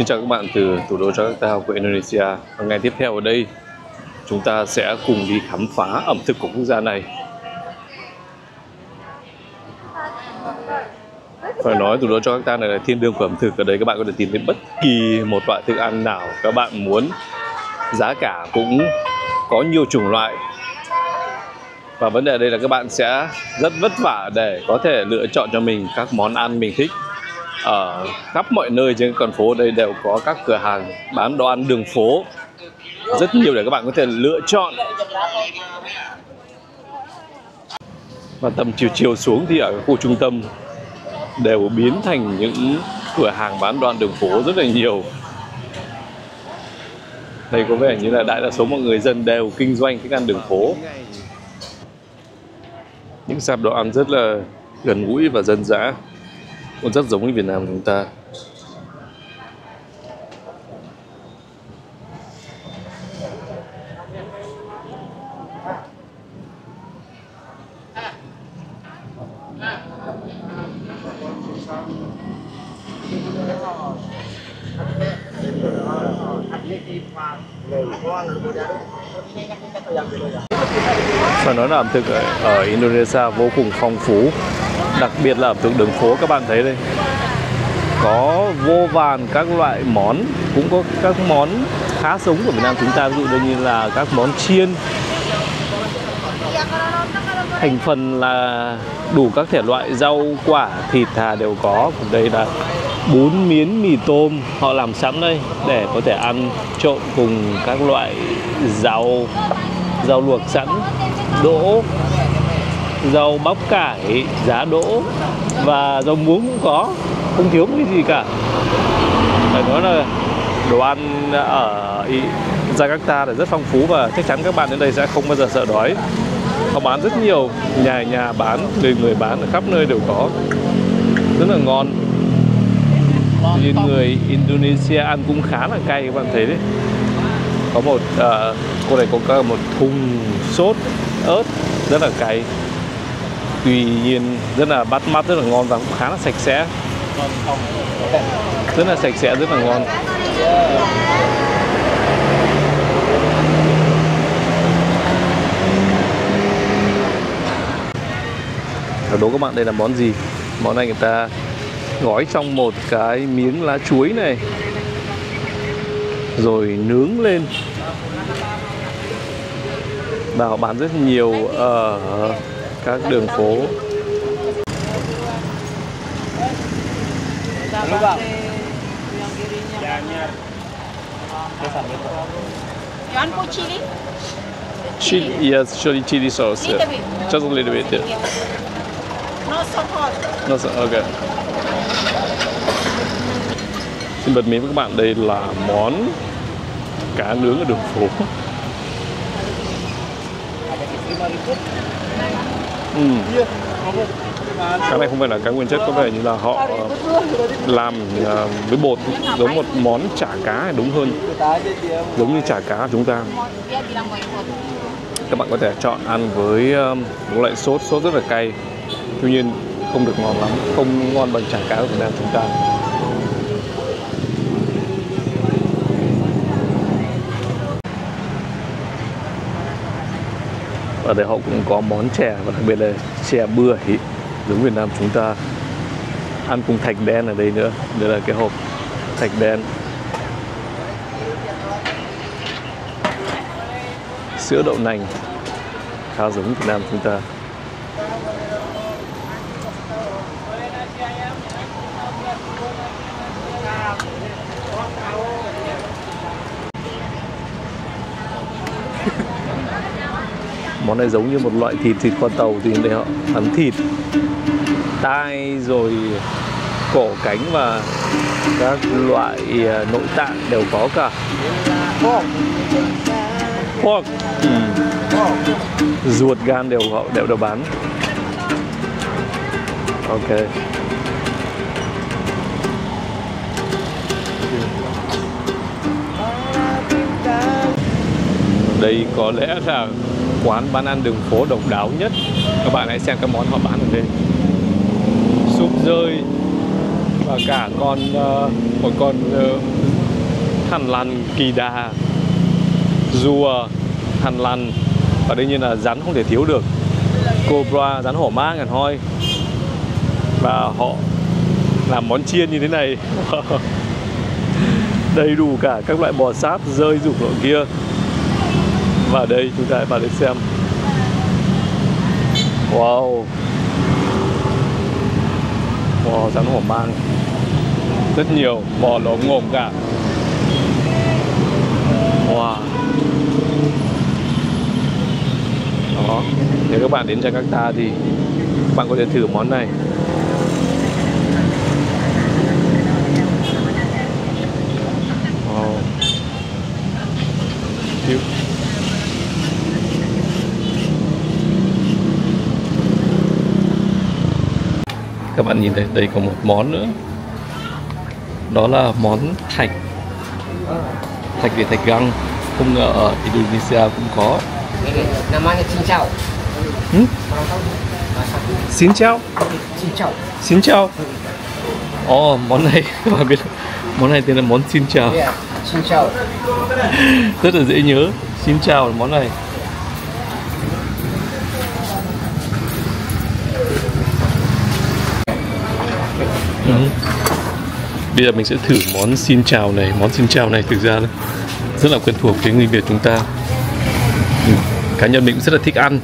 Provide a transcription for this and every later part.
Xin chào các bạn từ thủ đô Jakarta của Indonesia. Và ngày tiếp theo ở đây chúng ta sẽ cùng đi khám phá ẩm thực của quốc gia này. Phải nói thủ đô Jakarta này là thiên đường của ẩm thực. Ở đây các bạn có thể tìm thấy bất kỳ một loại thức ăn nào các bạn muốn. Giá cả cũng có nhiều chủng loại. Và vấn đề ở đây là các bạn sẽ rất vất vả để có thể lựa chọn cho mình các món ăn mình thích. Ở khắp mọi nơi trên con phố đây đều có các cửa hàng bán đồ ăn đường phố rất nhiều để các bạn có thể lựa chọn. Và tầm chiều xuống thì ở khu trung tâm đều biến thành những cửa hàng bán đồ ăn đường phố rất là nhiều. Đây có vẻ như là đại đa số mọi người dân đều kinh doanh thức ăn đường phố. Những sạp đồ ăn rất là gần gũi và dân dã, cũng rất giống với Việt Nam chúng ta. Phải nói là ẩm thực ở Indonesia vô cùng phong phú. Đặc biệt là ẩm thực đường phố, các bạn thấy đây, có vô vàn các loại món. Cũng có các món khá giống của Việt Nam chúng ta, ví dụ như là các món chiên. Thành phần là đủ các thể loại rau quả, thịt thà đều có. Đây là bún miến mì tôm họ làm sẵn đây để có thể ăn trộn cùng các loại rau luộc sẵn, đỗ, rau bắp cải, giá đỗ và rau muống cũng có, không thiếu cái gì cả. Phải nói là đồ ăn ở Jakarta là rất phong phú và chắc chắn các bạn đến đây sẽ không bao giờ sợ đói. Họ bán rất nhiều, nhà bán, người bán ở khắp nơi đều có, rất là ngon. Như người Indonesia ăn cũng khá là cay, các bạn thấy đấy. Có một cô này có một thùng sốt ớt rất là cay, tuy nhiên rất là bắt mắt, rất là ngon và cũng khá là sạch sẽ, rất là sạch sẽ, rất là ngon. Đố các bạn đây là món gì? Món này người ta gói trong một cái miếng lá chuối này rồi nướng lên. Và họ bán rất nhiều ở các đường phố. You want put chili? Chili, yes, chili sauce. Little bit. Just a little bit. Yeah. Not so hot. No, okay. Xin bật mí với các bạn, đây là món cá nướng ở đường phố. Cá này không phải là cá nguyên chất, có vẻ như là họ làm với bột, giống một món chả cá đúng hơn, giống như chả cá của chúng ta. Các bạn có thể chọn ăn với một loại sốt rất là cay, tuy nhiên không được ngon lắm, không ngon bằng chả cá của Việt Nam chúng ta. Ở đây họ cũng có món chè, và đặc biệt là chè bưởi giống Việt Nam chúng ta. Ăn cùng thạch đen ở đây nữa. Đây là cái hộp thạch đen. Sữa đậu nành khá giống Việt Nam chúng ta. Món này giống như một loại thịt kho tàu, thì để họ ăn thịt, tai rồi cổ cánh và các loại nội tạng đều có cả. Pork. Ruột gan đều bán. Ok. Đây có lẽ là quán bán ăn đường phố độc đáo nhất. Các bạn hãy xem các món họ bán ở đây. Súp rơi và cả một con hành lăn kỳ đà, rùa, hành lăn, và đương nhiên là rắn không thể thiếu được, cobra, rắn hổ mang hẳn hoi. Và họ làm món chiên như thế này. Đầy đủ cả các loại bò sát rơi rụng ở kia. Và đây chúng ta hãy vào đây xem. Wow, wow, rắn hổ mang rất nhiều, bò lốm ngồm cả. Wow. Đó, nếu các bạn đến Jakarta thì các bạn có thể thử món này. Wow. Các bạn nhìn thấy đây có một món nữa. Đó là món thạch. Thạch để thạch găng. Không ngờ ở Indonesia cũng có. Namanya cincau. Xin chào. Cincau. Xin chào. Ồ, món này các bạn biết, món này tên là món xin chào. Yeah, cincau. Rất là dễ nhớ. Xin chào là món này. Bây giờ mình sẽ thử món xin chào này. Món xin chào này thực ra rất là quen thuộc với người Việt chúng ta. Cá nhân mình cũng rất là thích ăn.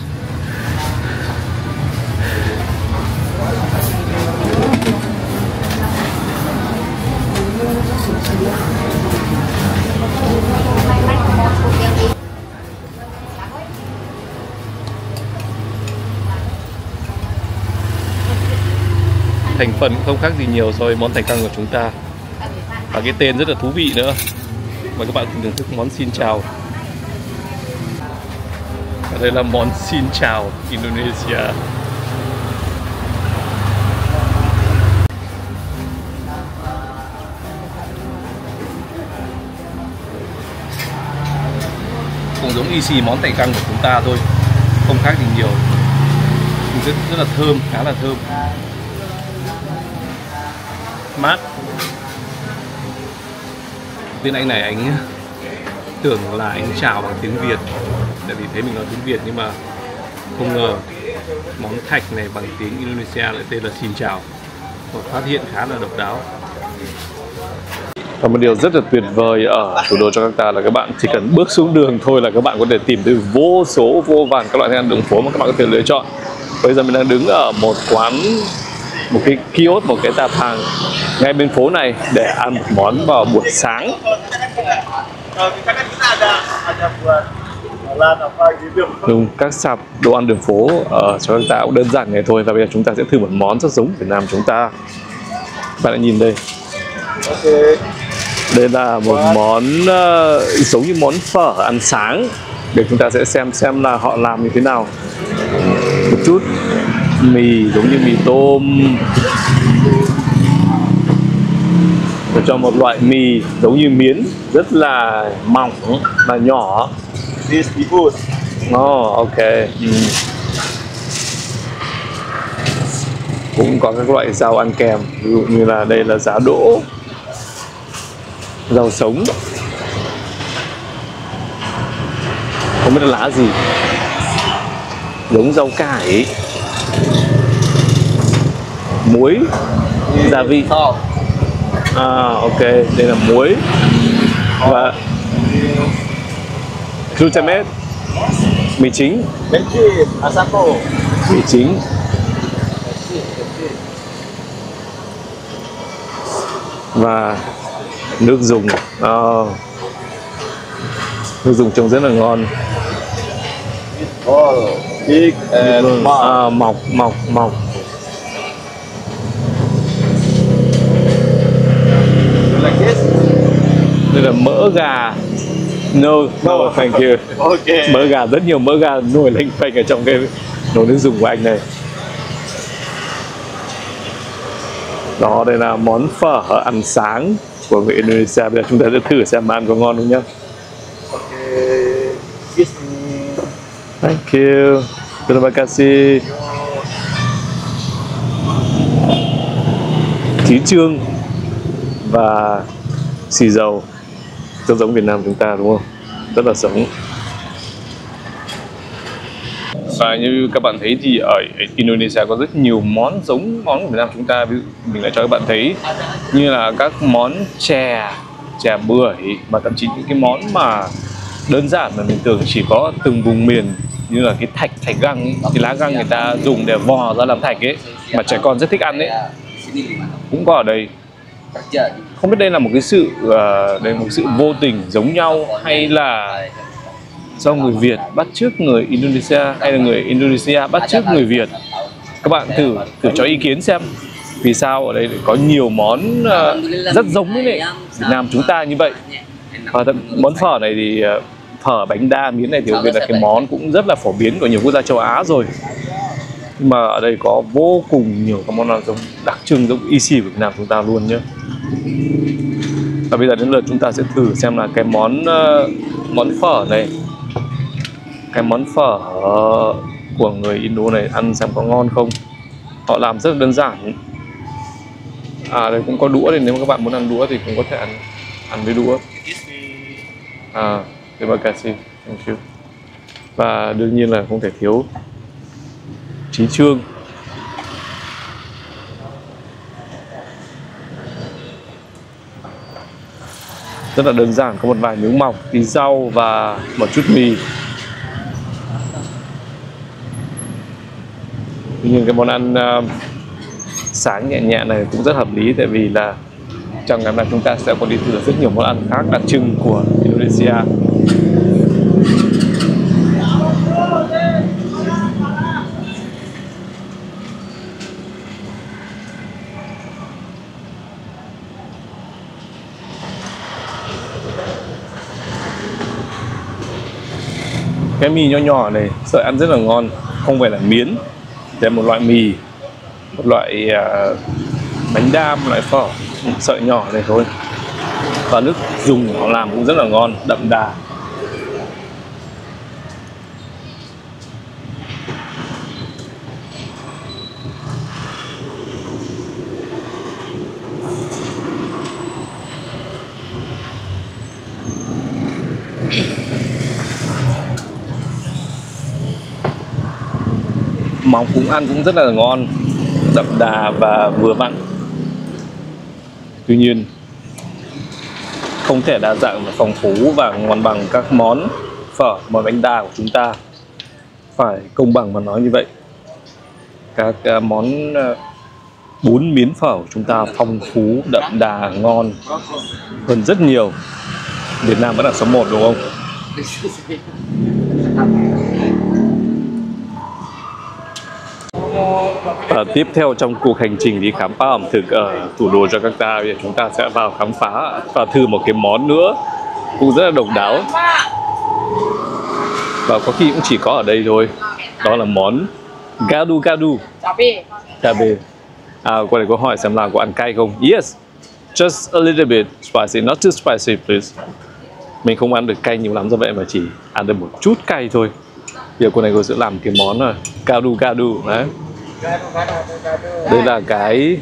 Thành phần cũng không khác gì nhiều so với món thạch găng của chúng ta. Và cái tên rất là thú vị nữa. Mời các bạn cùng thưởng thức món xin chào. Và đây là món xin chào Indonesia. Cũng giống y xì món thạch găng của chúng ta thôi, không khác gì nhiều. Rất là thơm, khá là thơm, mát. Tên anh này anh tưởng là anh chào bằng tiếng Việt, tại vì thấy mình nói tiếng Việt, nhưng mà không ngờ món thạch này bằng tiếng Indonesia lại tên là xin chào. Một phát hiện khá là độc đáo. Và một điều rất là tuyệt vời ở thủ đô Jakarta là các bạn chỉ cần bước xuống đường thôi là các bạn có thể tìm thấy vô vàn các loại thức ăn đường phố mà các bạn có thể lựa chọn. Bây giờ mình đang đứng ở một quán, một cái kiosk, một cái tạp hàng ngay bên phố này để ăn một món vào buổi sáng. Đúng, các sạp đồ ăn đường phố ở Jakarta cũng đơn giản này thôi. Và bây giờ chúng ta sẽ thử một món rất giống Việt Nam chúng ta. Bạn hãy nhìn đây. Đây là một món giống như món phở ăn sáng. Để chúng ta sẽ xem là họ làm như thế nào. Một chút mì giống như mì tôm, rồi cho một loại mì giống như miến rất là mỏng và nhỏ. Ok. Cũng có các loại rau ăn kèm, ví dụ như là đây là giá đỗ, rau sống, không biết là lá gì, giống rau cải, muối, gia vị. Ok, đây là muối và glutamate, mì chính, mì chính. Và nước dùng. Nước dùng trông rất là ngon. Mọc. Đây là mỡ gà. No, thank you. Okay. Mỡ gà, rất nhiều mỡ gà nổi lênh phênh ở trong cái nồi nước dùng của anh này. Đó, đây là món phở ăn sáng của người Indonesia. Bây giờ chúng ta sẽ thử xem ăn có ngon không nhá. Thank you. Terima kasih. Tí trương và xì dầu. rất giống Việt Nam chúng ta đúng không? Rất là giống. Và như các bạn thấy thì ở Indonesia có rất nhiều món giống món của Việt Nam chúng ta. Ví dụ mình lại cho các bạn thấy như là các món chè bưởi, và thậm chí những cái món mà đơn giản mà mình tưởng chỉ có từng vùng miền, như là cái thạch găng ấy, cái lá găng người ta dùng để vò ra làm thạch ấy, mà trẻ con rất thích ăn ấy, cũng có ở đây. Không biết đây là một cái sự vô tình giống nhau, hay là do người Việt bắt chước người Indonesia, hay là người Indonesia bắt chước người Việt. Các bạn thử cho ý kiến xem vì sao ở đây có nhiều món rất giống với lại Việt Nam chúng ta như vậy. Và món phở này thì phở bánh đa miến này thì biết là cái món cũng rất là phổ biến của nhiều quốc gia châu Á rồi. Nhưng mà ở đây có vô cùng nhiều các món ăn giống đặc trưng, giống y xì của Việt Nam chúng ta luôn nhé. Và bây giờ đến lượt chúng ta sẽ thử xem là cái món phở này, cái món phở của người Indo này ăn xem có ngon không. Họ làm rất là đơn giản. Đây cũng có đũa, thì nếu mà các bạn muốn ăn đũa thì cũng có thể ăn với đũa. Terima kasih, thank you. Và đương nhiên là không thể thiếu trí chương. Rất là đơn giản, có một vài miếng mọc, tí rau và một chút mì. Tuy nhiên cái món ăn sáng nhẹ nhẹ này cũng rất hợp lý, tại vì là trong ngày hôm nay chúng ta sẽ còn đi thử rất nhiều món ăn khác đặc trưng của Indonesia. Cái mì nho nhỏ này sợi ăn rất là ngon, không phải là miến, đây là một loại mì, một loại bánh đa, một loại phở, sợi nhỏ này thôi. Và nước dùng họ làm cũng rất là ngon, đậm đà. Móng cũng ăn cũng rất là ngon, đậm đà và vừa mặn. Tuy nhiên không thể đa dạng và phong phú và ngon bằng các món phở, món bánh đa của chúng ta. Phải công bằng mà nói như vậy. Các món bún miến phở của chúng ta phong phú, đậm đà, ngon hơn rất nhiều. Việt Nam vẫn là số 1 đúng không? Tiếp theo trong cuộc hành trình đi khám phá ẩm thực ở thủ đô Jakarta, bây giờ chúng ta sẽ vào khám phá và thử một cái món nữa cũng rất là độc đáo, và có khi cũng chỉ có ở đây thôi. Đó là món gado. Cabe. Qua đây có hỏi xem là có ăn cay không? Yes, just a little bit spicy, not too spicy please. Mình không ăn được cay nhiều lắm, do vậy mà chỉ ăn được một chút cay thôi. Bây giờ cô này cô sẽ làm cái món là gado đấy. Đây là cái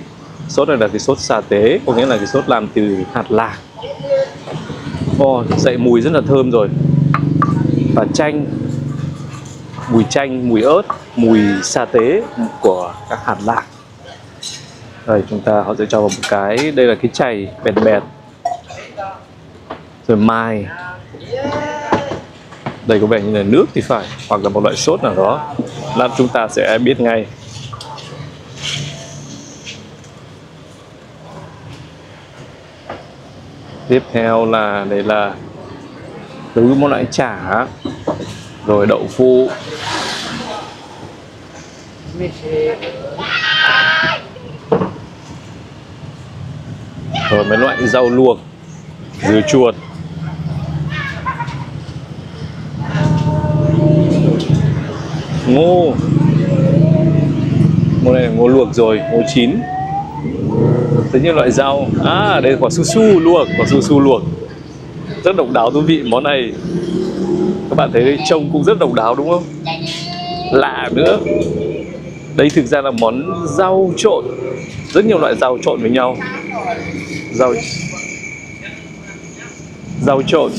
sốt này, là cái sốt sa tế, có nghĩa là cái sốt làm từ hạt lạc. Dậy mùi rất là thơm rồi. Và chanh, mùi ớt, mùi sa tế của các hạt lạc. Đây họ sẽ cho vào một cái, đây là cái chày bẹt. Rồi mai. Đây có vẻ như là nước thì phải, hoặc là một loại sốt nào đó. Lát chúng ta sẽ biết ngay. Tiếp theo là đây là một loại chả, rồi đậu phụ, rồi mấy loại rau luộc, dưa chuột, ngô này là ngô luộc rồi, ngô chín. Tất nhiên loại rau. Đây quả su su luộc. Rất độc đáo thú vị món này. Các bạn thấy đây, trông cũng rất độc đáo đúng không? Lạ nữa. Đây thực ra là món rau trộn. Rất nhiều loại rau trộn với nhau. rau trộn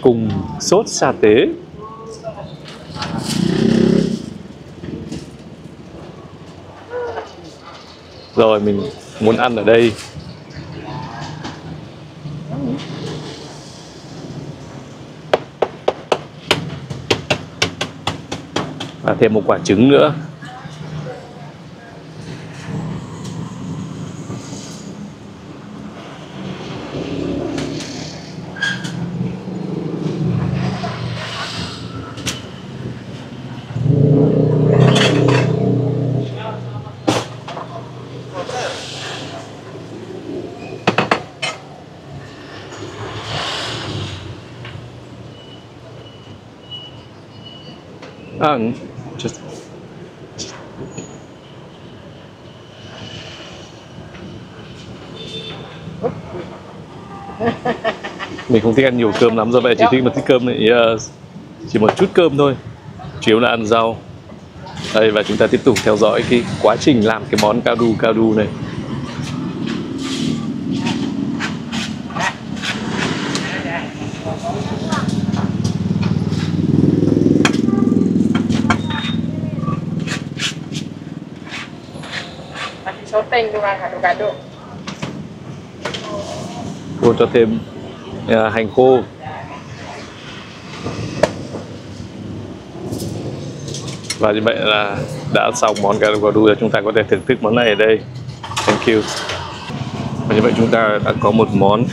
cùng sốt sa tế. Rồi mình muốn ăn ở đây. Và thêm một quả trứng nữa. Just mình không thích ăn nhiều cơm lắm, do vậy chỉ thích cơm này, chỉ một chút cơm thôi, chủ yếu là ăn rau. Đây, và chúng ta tiếp tục theo dõi cái quá trình làm cái món cao đu này. Cô cho thêm hành khô. Và như vậy là đã xong món gà đu rồi, chúng ta có thể thưởng thức món này ở đây. Thank you. Và như vậy chúng ta đã có một món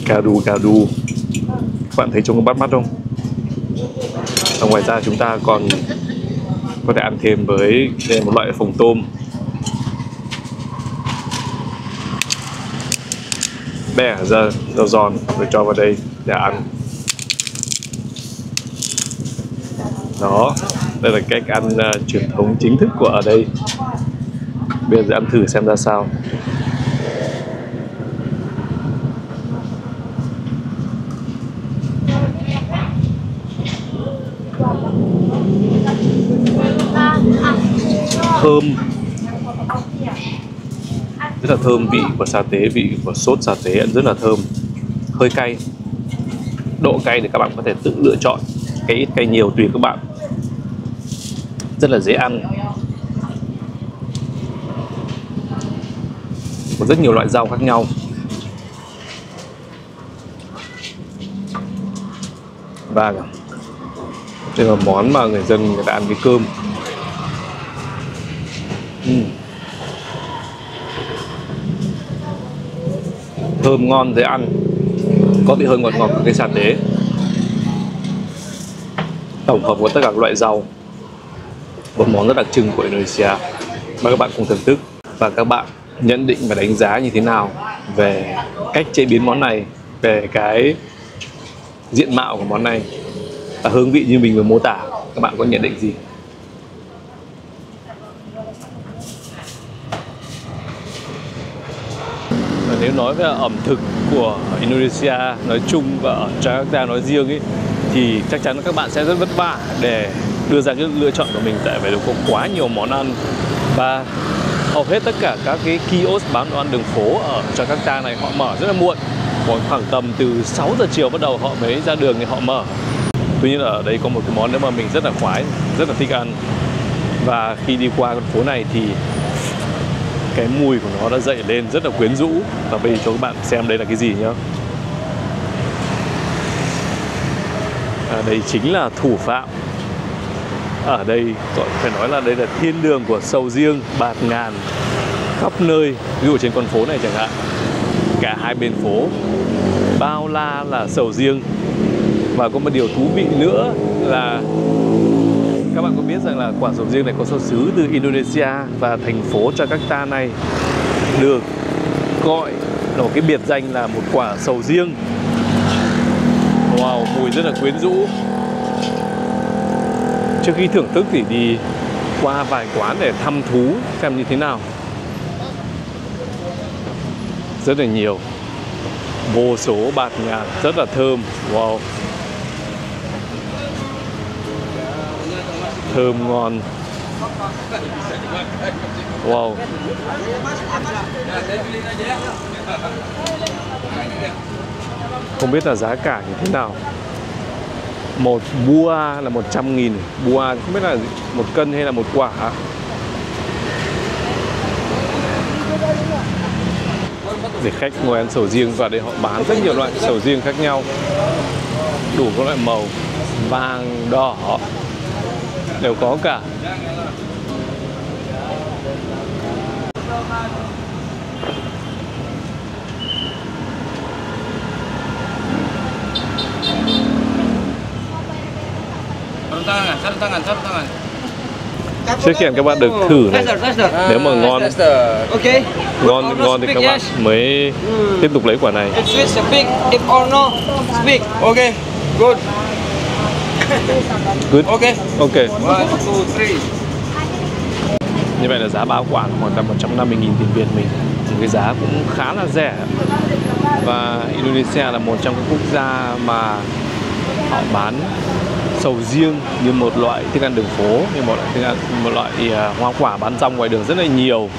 gà đu. Các bạn thấy trông có bắt mắt không? Và ngoài ra chúng ta còn có thể ăn thêm với một loại phồng tôm. Bẻ ra giòn rồi cho vào đây để ăn. Đó, đây là cách ăn truyền thống chính thức của ở đây. Bây giờ ăn thử xem ra sao. Thơm, rất là thơm, vị của sa tế, vị của sốt sa tế rất là thơm. Hơi cay, độ cay thì các bạn có thể tự lựa chọn, cái ít cay nhiều tùy các bạn. Rất là dễ ăn. Có rất nhiều loại rau khác nhau. Và đây là món mà người ta ăn với cơm. Thơm ngon, dễ ăn, có vị hơi ngọt của cái sa tế. Tổng hợp của tất cả các loại rau, một món rất đặc trưng của Indonesia. Mời các bạn cùng thưởng thức và các bạn nhận định và đánh giá như thế nào về cách chế biến món này, về cái diện mạo của món này và hương vị như mình vừa mô tả. Các bạn có nhận định gì? Và nếu nói về ẩm thực của Indonesia nói chung và ở Jakarta nói riêng ấy, thì chắc chắn các bạn sẽ rất vất vả để đưa ra cái lựa chọn của mình, tại vì có quá nhiều món ăn. Và hầu hết tất cả các cái kiosk bán đồ ăn đường phố ở Jakarta này họ mở rất là muộn, khoảng tầm từ 6 giờ chiều bắt đầu họ mới ra đường thì họ mở. Tuy nhiên ở đây có một cái món nữa mà mình rất là khoái, rất là thích ăn. Và khi đi qua con phố này thì cái mùi của nó đã dậy lên rất là quyến rũ. Và bây giờ cho các bạn xem đây là cái gì nhá. Đây chính là thủ phạm. Ở đây phải nói là đây là thiên đường của sầu riêng bạt ngàn khắp nơi. Ví dụ trên con phố này chẳng hạn, cả hai bên phố bao la là sầu riêng. Và có một điều thú vị nữa là các bạn có biết rằng là quả sầu riêng này có xuất xứ từ Indonesia, và thành phố Jakarta này được gọi là một cái biệt danh là một quả sầu riêng. Wow, mùi rất là quyến rũ. Trước khi thưởng thức thì đi qua vài quán để thăm thú xem như thế nào. Rất là nhiều, vô số bạt ngàn, rất là thơm. Wow, thơm ngon. Wow. Không biết là giá cả như thế nào. Một bua là 100.000. Bua không biết là một cân hay là một quả. Để khách ngồi ăn sầu riêng, và đây họ bán rất nhiều loại sầu riêng khác nhau, đủ các loại màu, vàng, đỏ đều có cả. Satu tangan. Trước khi các bạn được thử này, nếu mà ngon ngon thì các bạn mới tiếp tục lấy quả này. If or no, speak. Okay, good. Good. Okay. Ok. 1, 2, 3. Như vậy là giá bao quả khoảng tầm 150.000 tiền Việt mình. Một cái giá cũng khá là rẻ. Và Indonesia là một trong các quốc gia mà họ bán sầu riêng như một loại thức ăn đường phố, như một loại hoa quả bán rong ngoài đường rất là nhiều.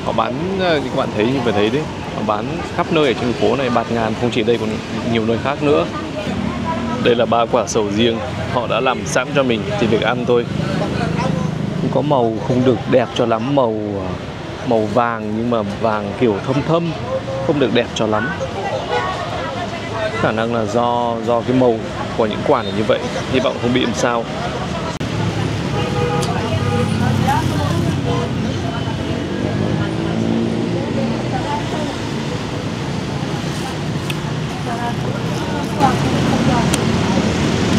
Họ bán như các bạn thấy, vừa thấy đấy, họ bán khắp nơi ở trên phố này, bạt ngàn, không chỉ đây còn nhiều nơi khác nữa. Đây là 3 quả sầu riêng, họ đã làm sẵn cho mình, chỉ việc ăn thôi. Cũng có màu không được đẹp cho lắm, màu vàng nhưng mà vàng kiểu thâm, không được đẹp cho lắm. Khả năng là do cái màu của những quả này như vậy, hy vọng không bị làm sao.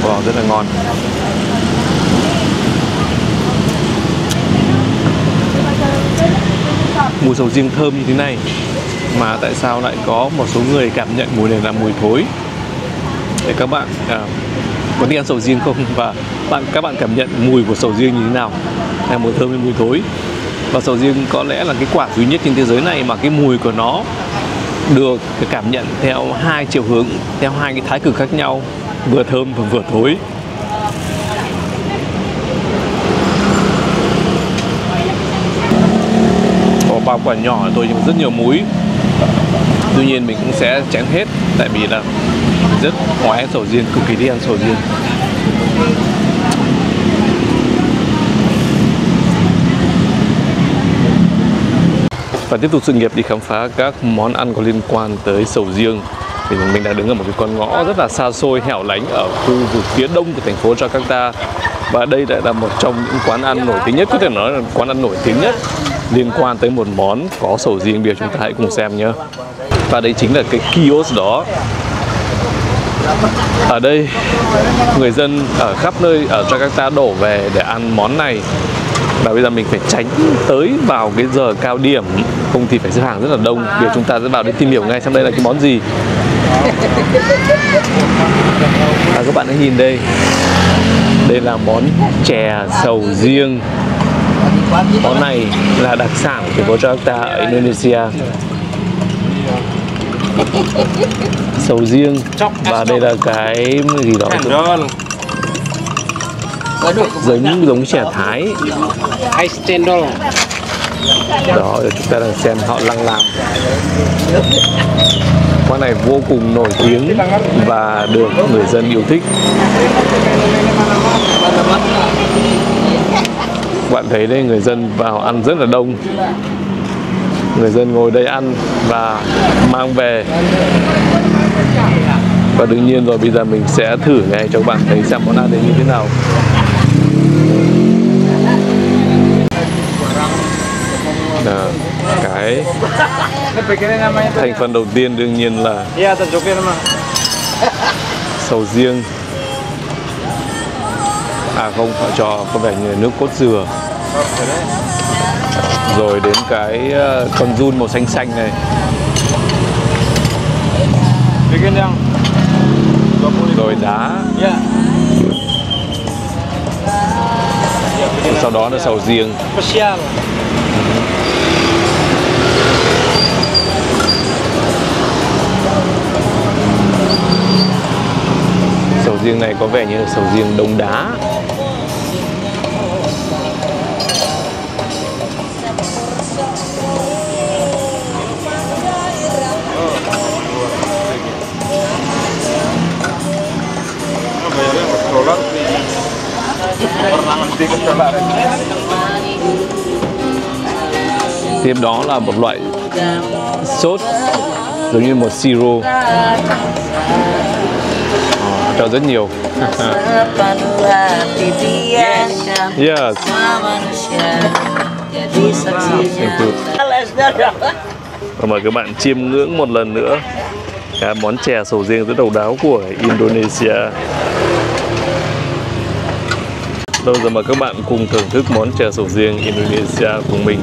Wow, rất là ngon. Mùi sầu riêng thơm như thế này mà tại sao lại có một số người cảm nhận mùi này là mùi thối? Để các bạn có đi ăn sầu riêng không, và các bạn cảm nhận mùi của sầu riêng như thế nào, là mùi thơm hay mùi thối? Và sầu riêng có lẽ là cái quả duy nhất trên thế giới này mà cái mùi của nó được cảm nhận theo hai chiều hướng, theo hai cái thái cực khác nhau, vừa thơm và vừa thối. Có 3 quả nhỏ thôi nhưng rất nhiều múi. Tuy nhiên mình cũng sẽ chén hết, tại vì là rất khoái ăn sầu riêng, cực kỳ đi ăn sầu riêng. Và tiếp tục sự nghiệp đi khám phá các món ăn có liên quan tới sầu riêng, thì mình đã đứng ở một cái con ngõ rất là xa xôi, hẻo lánh ở khu vực phía đông của thành phố Jakarta. Và đây lại là một trong những quán ăn nổi tiếng nhất, có thể nói là quán ăn nổi tiếng nhất liên quan tới một món có sầu riêng. Bây giờ chúng ta hãy cùng xem nhé. Và đây chính là cái kiosk đó. Ở đây người dân ở khắp nơi ở Jakarta đổ về để ăn món này. Và bây giờ mình phải tránh tới vào cái giờ cao điểm, không thì phải xếp hàng rất là đông. Bây giờ chúng ta sẽ vào để tìm hiểu ngay xem đây là cái món gì. Các bạn hãy nhìn đây. Đây là món chè sầu riêng. Món này là đặc sản của thành phố Jakarta ở Indonesia. Sầu riêng. Và đây là cái gì đó giống chè Thái. Đó, chúng ta đang xem họ đang làm. Quán này vô cùng nổi tiếng và được người dân yêu thích. Bạn thấy đây, người dân vào ăn rất là đông. Người dân ngồi đây ăn và mang về. Và đương nhiên rồi, bây giờ mình sẽ thử ngay cho các bạn thấy xem món ăn này như thế nào. Cái thành phần đầu tiên đương nhiên là sầu riêng. À không, họ cho có vẻ như nước cốt dừa. Rồi đến cái con giun màu xanh xanh này. Rồi đá. Sau đó là sầu riêng. Sầu riêng này có vẻ như là sầu riêng đông đá. Tiếp đó là một loại sốt giống như một siro, cho rất nhiều. Yes. Thank you. Và mời các bạn chiêm ngưỡng một lần nữa cái món chè sầu riêng rất độc đáo của Indonesia. Bây giờ mời các bạn cùng thưởng thức món chè sầu riêng Indonesia của mình.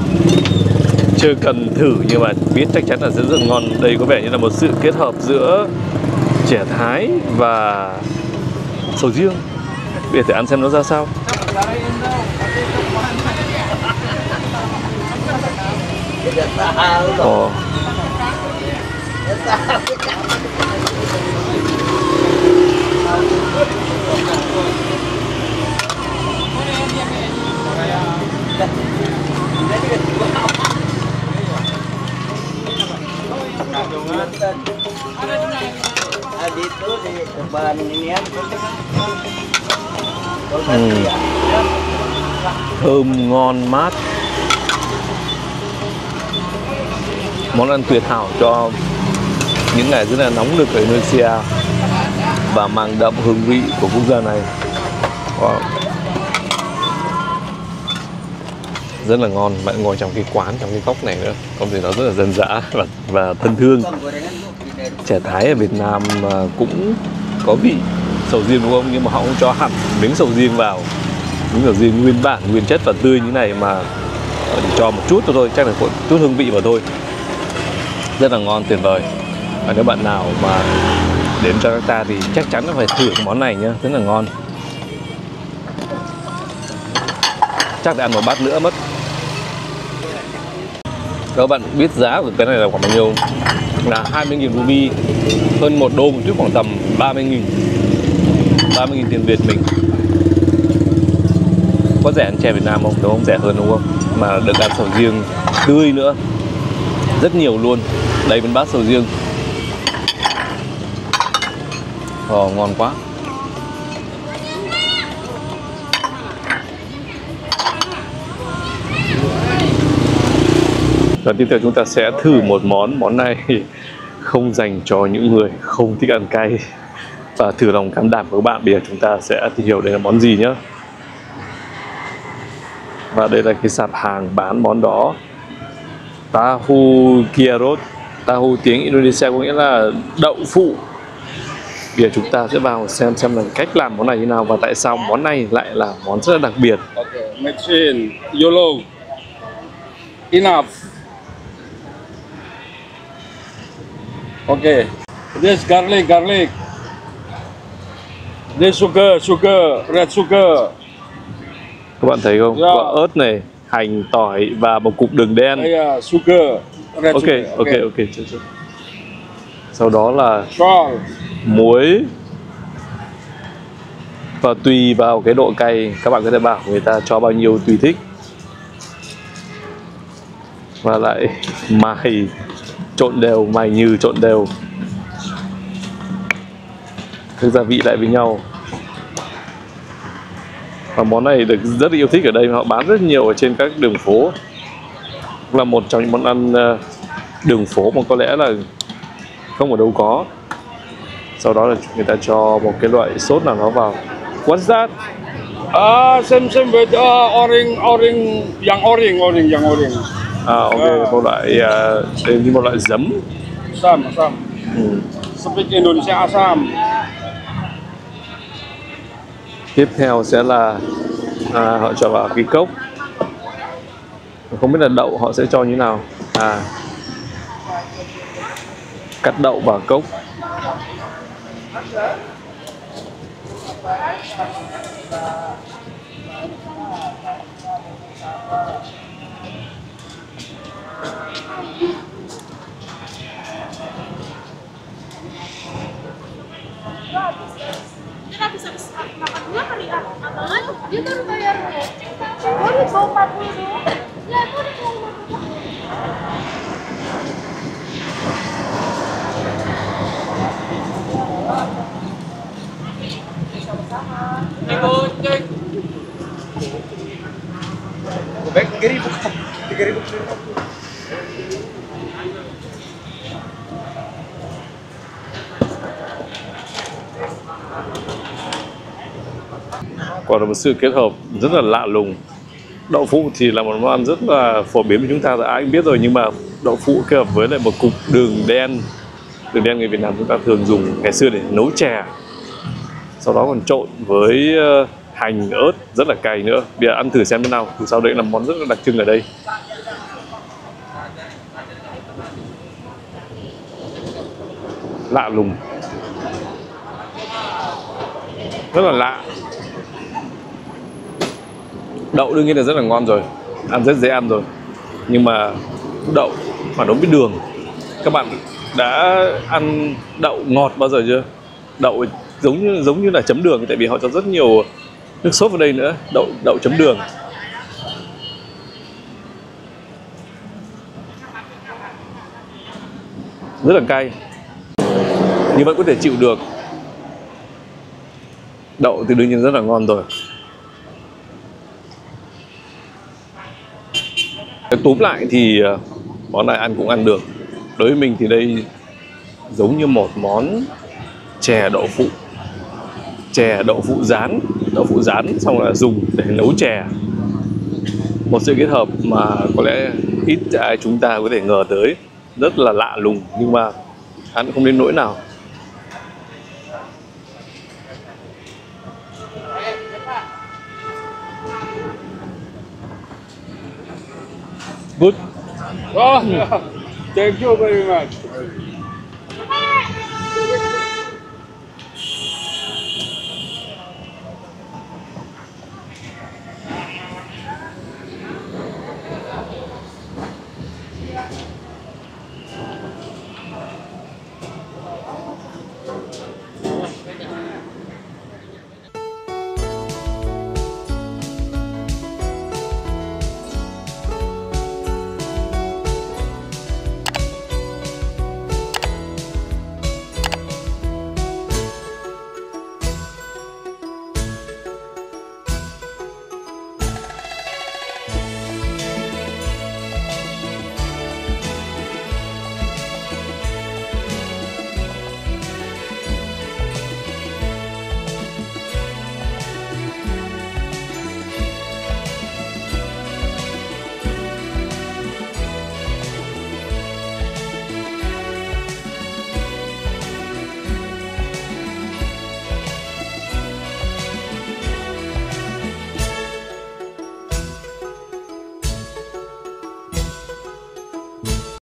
Chưa cần thử nhưng mà biết chắc chắn là sẽ rất ngon. Đây có vẻ như là một sự kết hợp giữa chè Thái và sầu riêng. Bây giờ thử ăn xem nó ra sao. Ồ. Thơm ngon mát. Món ăn tuyệt hảo cho những ngày rất là nóng nực ở Indonesia và mang đậm hương vị của quốc gia này. Wow. Rất là ngon. Bạn ngồi trong cái quán, trong cái góc này nữa, không thì nó rất là dân dã và thân thương. Chè Thái ở Việt Nam cũng có vị sầu riêng đúng không? Nhưng mà họ không cho hẳn miếng sầu riêng vào, miếng sầu riêng nguyên bản, nguyên chất và tươi như này, mà chỉ cho một chút thôi, chắc là chút hương vị vào thôi. Rất là ngon, tuyệt vời. Và nếu bạn nào mà đến Jakarta thì chắc chắn là phải thử món này nhá, rất là ngon. Chắc để ăn một bát nữa mất. Các bạn biết giá của cái này là khoảng bao nhiêu? Là 20.000 ruby, hơn 1 đô một chút, khoảng tầm 30.000 tiền Việt mình. Có rẻ ăn chè Việt Nam không? Đúng không? Rẻ hơn đúng không? Mà được ăn sầu riêng tươi nữa, rất nhiều luôn. Đây bên bát sầu riêng. Ngon quá. Và tiếp theo chúng ta sẽ thử một món này không dành cho những người không thích ăn cay, và thử lòng can đảm của các bạn. Bây giờ chúng ta sẽ tìm hiểu đây là món gì nhé. Và đây là cái sạp hàng bán món đó, tahu kiarot. Tahu tiếng Indonesia có nghĩa là đậu phụ. Bây giờ chúng ta sẽ vào xem là cách làm món này như nào và tại sao món này lại là món rất là đặc biệt. Okay, mix in yellow. Enough. Okay. This garlic. This sugar, red sugar. Các bạn thấy không? Yeah. Có ớt này, hành, tỏi và một cục đường đen. Yeah, sugar, red sugar. Ok. Sau đó là Salt. muối. Và tùy vào cái độ cay các bạn có thể bảo người ta cho bao nhiêu tùy thích. Và lại mài trộn đều, mài nhừ trộn đều, thức gia vị lại với nhau. Và món này được rất yêu thích ở đây, họ bán rất nhiều ở trên các đường phố. Là một trong những món ăn đường phố mà có lẽ là không ở đâu có. Sau đó là người ta cho một cái loại sốt nào đó vào. What's that? Same with orange, yang orange. Ok, một loại như một loại giấm. Asam. Speak Indonesia asam. Tiếp theo sẽ là họ cho vào cái cốc. Không biết là đậu họ sẽ cho như nào. Cắt đậu vào cốc. Kita bisa makan dua kali ya? Apaan? Dia baru bayar goceng. Oh, dia bawa 40 doang. Ya, itu udah cuma 50. Sama-sama. Goceng. 3.000 không? 3.000. Còn là một sự kết hợp rất là lạ lùng. Đậu phụ thì là một món ăn rất là phổ biến của chúng ta, ai cũng biết rồi, nhưng mà đậu phụ kết hợp với lại một cục đường đen. Đường đen người Việt Nam chúng ta thường dùng ngày xưa để nấu chè, sau đó còn trộn với hành, ớt rất là cay nữa. Bây giờ ăn thử xem thế nào. Từ sau đấy là món rất là đặc trưng ở đây. Lạ lùng, rất là lạ. Đậu đương nhiên là rất là ngon rồi, ăn rất dễ ăn rồi, nhưng mà đậu mà nấu với đường. Các bạn đã ăn đậu ngọt bao giờ chưa? Đậu giống như là chấm đường, tại vì họ cho rất nhiều nước sốt vào đây nữa. Đậu chấm đường rất là cay, nhưng vẫn có thể chịu được. Đậu thì đương nhiên rất là ngon rồi. Túm lại thì món này ăn cũng ăn được. Đối với mình thì đây giống như một món chè đậu phụ. Chè đậu phụ rán. Đậu phụ rán xong là dùng để nấu chè. Một sự kết hợp mà có lẽ ít ai chúng ta có thể ngờ tới. Rất là lạ lùng, nhưng mà ăn không đến nỗi nào. Good. Oh, thank you very much.